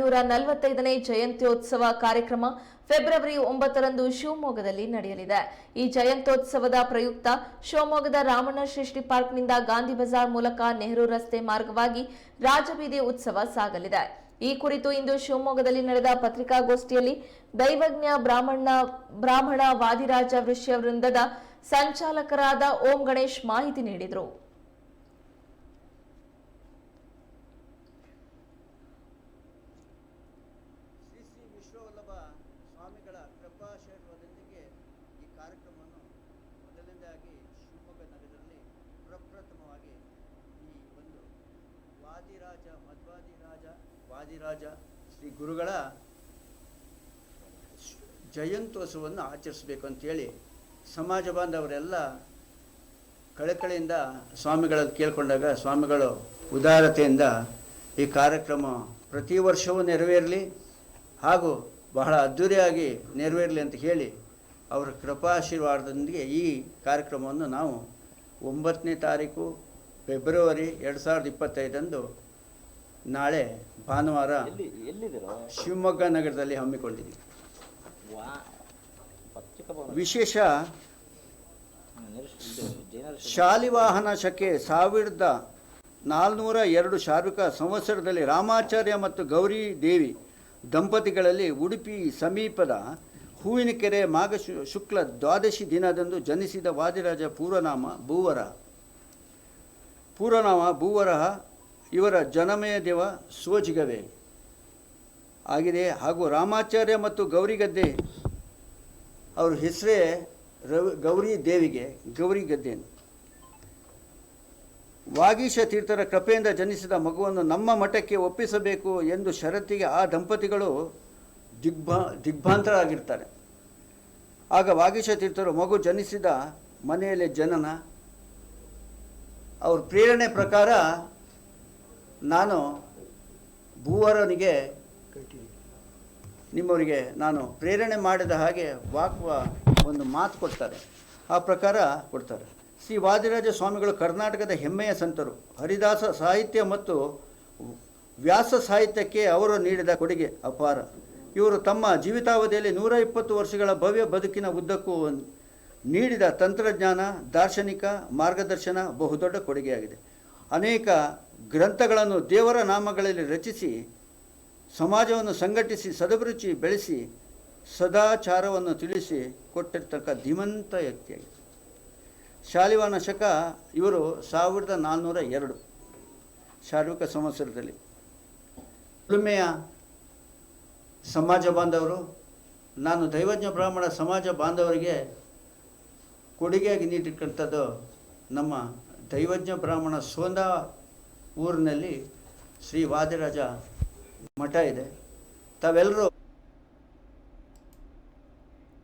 145ನೇ ಜಯಂತ್ಯೋತ್ಸವ ಕಾರ್ಯಕ್ರಮ ಫೆಬ್ರವರಿ 9ರಂದು ಶಿವಮೊಗ್ಗದಲ್ಲಿ ನಡೆಯಲಿದೆ. ಈ ಜಯಂತ್ಯೋತ್ಸವದ ಪ್ರಯುಕ್ತ ಶಿವಮೊಗ್ಗದ ರಾಮಣ್ಣ ಶ್ರೇಷ್ಠಿ ಪಾರ್ಕ್ನಿಂದ ಗಾಂಧಿ ಬಜಾರ್ ಮೂಲಕ ನೆಹರು ರಸ್ತೆ ಮಾರ್ಗವಾಗಿ ರಾಜಬೀದಿ ಉತ್ಸವ ಸಾಗಲಿದೆ. ಈ ಕುರಿತು ಇಂದು ಶಿವಮೊಗ್ಗದಲ್ಲಿ ನಡೆದ ಪತ್ರಿಕಾಗೋಷ್ಠಿಯಲ್ಲಿ ದೈವಜ್ಞ ಬ್ರಾಹ್ಮಣ ವಾದಿರಾಜ ವೃಷ್ಯ ವೃಂದದ ಸಂಚಾಲಕರಾದ ಓಂ ಗಣೇಶ್ ಮಾಹಿತಿ ನೀಡಿದರು. ಸ್ವಾಮಿಗಳ ಕೃಪಾಶೀರ್ವಾದದೊಂದಿಗೆ ಈ ಕಾರ್ಯಕ್ರಮವನ್ನು ಮೊದಲನೇದಾಗಿ ಶಿವಮೊಗ್ಗ ನಗರದಲ್ಲಿ ಪ್ರಪ್ರಥಮವಾಗಿ ಈ ಒಂದು ವಾದಿರಾಜ ಶ್ರೀ ಗುರುಗಳ ಜಯಂತ್ಯೋತ್ಸವವನ್ನು ಆಚರಿಸಬೇಕು ಅಂತೇಳಿ ಸಮಾಜ ಬಾಂಧವರೆಲ್ಲ ಕಳಕಳಿಯಿಂದ ಸ್ವಾಮಿಗಳಲ್ಲಿ ಕೇಳಿಕೊಂಡಾಗ ಸ್ವಾಮಿಗಳು ಉದಾರತೆಯಿಂದ ಈ ಕಾರ್ಯಕ್ರಮ ಪ್ರತಿ ವರ್ಷವೂ ನೆರವೇರಲಿ ಹಾಗೂ ಬಹಳ ಅದ್ಧೂರಿಯಾಗಿ ನೆರವೇರಲಿ ಅಂತ ಹೇಳಿ ಅವರ ಕೃಪಾಶೀರ್ವಾದದೊಂದಿಗೆ ಈ ಕಾರ್ಯಕ್ರಮವನ್ನು ನಾವು 9ನೇ ತಾರೀಕು ಫೆಬ್ರವರಿ 2025 ನಾಳೆ ಭಾನುವಾರ ಶಿವಮೊಗ್ಗ ನಗರದಲ್ಲಿ ಹಮ್ಮಿಕೊಂಡಿದ್ದೀವಿ. ವಿಶೇಷ ಶಾಲಿವಾಹನ ಶಕೆ 1402 ಶಾರ್ವಿಕ ಸಂವತ್ಸರದಲ್ಲಿ ರಾಮಾಚಾರ್ಯ ಮತ್ತು ಗೌರಿ ದೇವಿ ದಂಪತಿಗಳಲ್ಲಿ ಉಡುಪಿ ಸಮೀಪದ ಹೂವಿನಕೆರೆ ಮಾಘ ಶುಕ್ಲ ದ್ವಾದಶಿ ದಿನದಂದು ಜನಿಸಿದ ವಾದಿರಾಜ ಪೂರ್ವನಾಮ ಭೂವರಹ ಇವರ ಜನಮಯ ದೇವ ಸೋಜಿಗವೇ ಆಗಿದೆ. ಹಾಗೂ ರಾಮಾಚಾರ್ಯ ಮತ್ತು ಗೌರಿಗದ್ದೆ ಅವ್ರ ಹೆಸರೇ ಗೌರಿ ದೇವಿಗೆ ಗೌರಿಗದ್ದೆ. ವಾಗೀಶ ತೀರ್ಥರ ಕೃಪೆಯಿಂದ ಜನಿಸಿದ ಮಗುವನ್ನು ನಮ್ಮ ಮಠಕ್ಕೆ ಒಪ್ಪಿಸಬೇಕು ಎಂದು ಷರತ್ತಿಗೆ ಆ ದಂಪತಿಗಳು ದಿಗ್ಭ್ರಾಂತರಾಗಿರ್ತಾರೆ. ಆಗ ವಾಗೀಶ ತೀರ್ಥರು ಮಗು ಜನಿಸಿದ ಮನೆಯಲ್ಲಿ ಜನನ ಅವ್ರ ಪ್ರೇರಣೆ ಪ್ರಕಾರ ನಾನು ಭೂವರನಿಗೆ ನಿಮ್ಮವರಿಗೆ ನಾನು ಪ್ರೇರಣೆ ಮಾಡಿದ ಹಾಗೆ ಒಂದು ಮಾತು ಕೊಡ್ತಾರೆ. ಆ ಪ್ರಕಾರ ಕೊಡ್ತಾರೆ. ಶ್ರೀ ವಾದಿರಾಜ ಸ್ವಾಮಿಗಳು ಕರ್ನಾಟಕದ ಹೆಮ್ಮೆಯ ಸಂತರು. ಹರಿದಾಸ ಸಾಹಿತ್ಯ ಮತ್ತು ವ್ಯಾಸ ಸಾಹಿತ್ಯಕ್ಕೆ ಅವರು ನೀಡಿದ ಕೊಡುಗೆ ಅಪಾರ. ಇವರು ತಮ್ಮ ಜೀವಿತಾವಧಿಯಲ್ಲಿ 120 ವರ್ಷಗಳ ಭವ್ಯ ಬದುಕಿನ ಉದ್ದಕ್ಕೂ ನೀಡಿದ ತಂತ್ರಜ್ಞಾನ, ದಾರ್ಶನಿಕ ಮಾರ್ಗದರ್ಶನ ಬಹುದೊಡ್ಡ ಕೊಡುಗೆಯಾಗಿದೆ. ಅನೇಕ ಗ್ರಂಥಗಳನ್ನು ದೇವರ ನಾಮಗಳಲ್ಲಿ ರಚಿಸಿ ಸಮಾಜವನ್ನು ಸಂಘಟಿಸಿ ಸದಭಿರುಚಿ ಬೆಳೆಸಿ ಸದಾಚಾರವನ್ನು ತಿಳಿಸಿ ಕೊಟ್ಟಿರ್ತಕ್ಕ ಧೀಮಂತ ವ್ಯಕ್ತಿಯಾಗಿದೆ. ಶಾಲಿವಾಹನ ಶಕ ಇವರು 1402 ಶಾರ್ವಿಕ ಸಂವತ್ಸರದಲ್ಲಿ. ಉಳುಮೆಯ ಸಮಾಜ ಬಾಂಧವರು, ನಾನು ದೈವಜ್ಞ ಬ್ರಾಹ್ಮಣ ಸಮಾಜ ಬಾಂಧವರಿಗೆ ಕೊಡುಗೆಯಾಗಿ ನೀಡಿರ್ತಕ್ಕಂಥದ್ದು ನಮ್ಮ ದೈವಜ್ಞ ಬ್ರಾಹ್ಮಣ ಸೋಂದ ಊರಿನಲ್ಲಿ ಶ್ರೀ ವಾದಿರಾಜ ಮಠ ಇದೆ. ತಾವೆಲ್ಲರೂ